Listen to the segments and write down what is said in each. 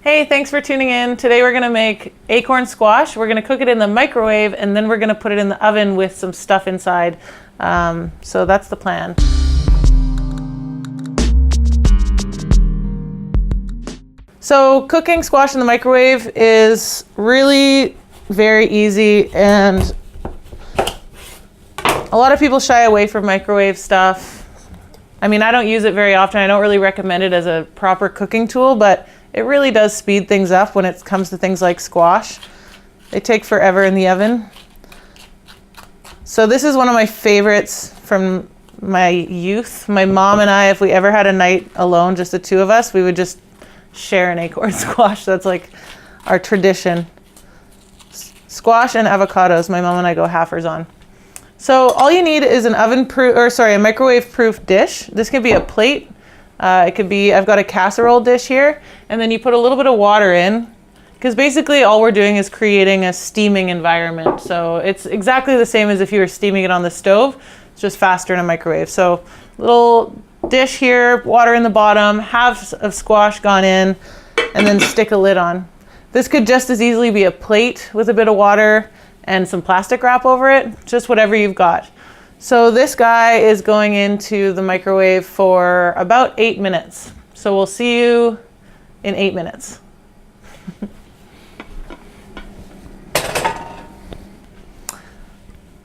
Hey, thanks for tuning in. Today we're gonna make acorn squash. We're gonna cook it in the microwave and then we're gonna put it in the oven with some stuff inside. So that's the plan. So cooking squash in the microwave is really very easy, and a lot of people shy away from microwave stuff. I mean, I don't use it very often. I don't really recommend it as a proper cooking tool, but it really does speed things up when it comes to things like squash. They take forever in the oven. So this is one of my favorites from my youth. My mom and I, if we ever had a night alone, just the two of us, we would just share an acorn squash. That's like our tradition. Squash and avocados, my mom and I go halfers on. So all you need is an a microwave proof dish. This could be a plate. It could be, I've got a casserole dish here, and then you put a little bit of water in, because basically all we're doing is creating a steaming environment. So it's exactly the same as if you were steaming it on the stove. It's just faster in a microwave. So little dish here, water in the bottom, halves of squash gone in, and then stick a lid on. This could just as easily be a plate with a bit of water and some plastic wrap over it, just whatever you've got. So this guy is going into the microwave for about 8 minutes. So we'll see you in 8 minutes.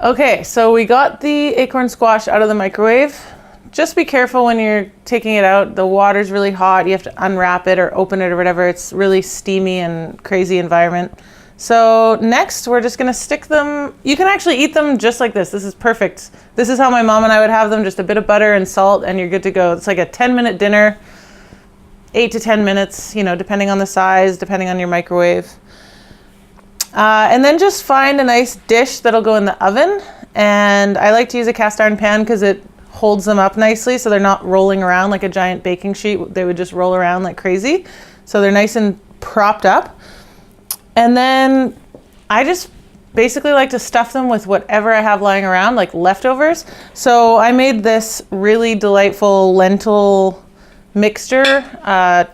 Okay, so we got the acorn squash out of the microwave. Just be careful when you're taking it out. The water's really hot. You have to unwrap it or open it or whatever. It's really steamy and crazy environment. So next we're just gonna stick them. You can actually eat them just like this. This is perfect. This is how my mom and I would have them, just a bit of butter and salt and you're good to go. It's like a 10-minute dinner, 8 to 10 minutes, you know, depending on the size, depending on your microwave. And then just find a nice dish that'll go in the oven. And I like to use a cast iron pan because it holds them up nicely so they're not rolling around like a giant baking sheet. They would just roll around like crazy. So they're nice and propped up. And then I just basically like to stuff them with whatever I have lying around, like leftovers. So I made this really delightful lentil mixture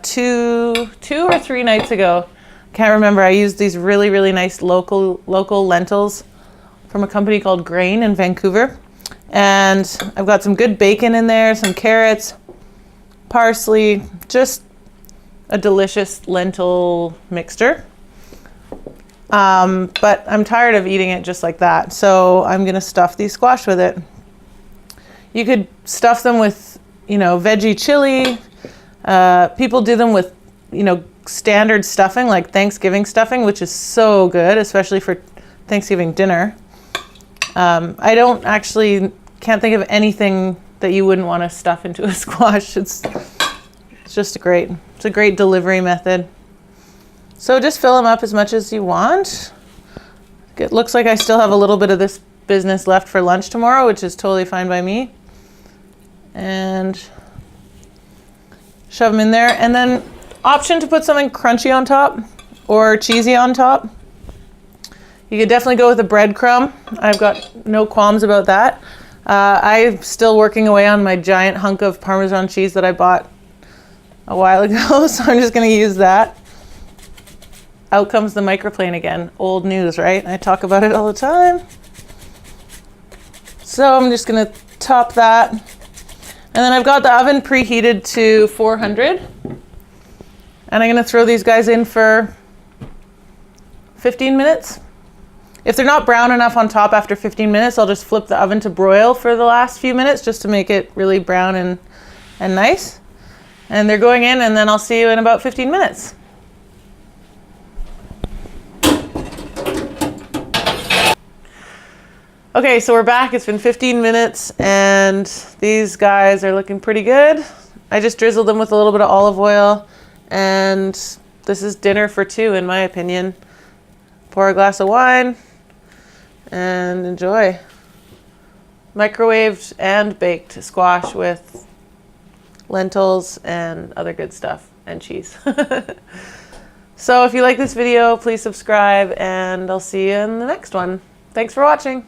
2 or 3 nights ago. Can't remember. I used these really, really nice local lentils from a company called Grain in Vancouver. And I've got some good bacon in there, some carrots, parsley, just a delicious lentil mixture. But I'm tired of eating it just like that. So I'm going to stuff these squash with it. You could stuff them with, you know, veggie chili. People do them with, you know, standard stuffing like Thanksgiving stuffing, which is so good, especially for Thanksgiving dinner. I can't think of anything that you wouldn't want to stuff into a squash. It's just it's a great delivery method. So just fill them up as much as you want. It looks like I still have a little bit of this business left for lunch tomorrow, which is totally fine by me. And shove them in there. And then option to put something crunchy on top or cheesy on top. You could definitely go with a breadcrumb. I've got no qualms about that. I'm still working away on my giant hunk of Parmesan cheese that I bought a while ago, so I'm just going to use that. Out comes the microplane again. Old news, right? I talk about it all the time. So I'm just going to top that. And then I've got the oven preheated to 400. And I'm going to throw these guys in for 15 minutes. If they're not brown enough on top after 15 minutes, I'll just flip the oven to broil for the last few minutes just to make it really brown and nice. And they're going in, and then I'll see you in about 15 minutes. Okay, so we're back. It's been 15 minutes and these guys are looking pretty good. I just drizzled them with a little bit of olive oil, and this is dinner for 2 in my opinion. Pour a glass of wine and enjoy. Microwaved and baked squash with lentils and other good stuff and cheese. So if you like this video, please subscribe and I'll see you in the next one. Thanks for watching.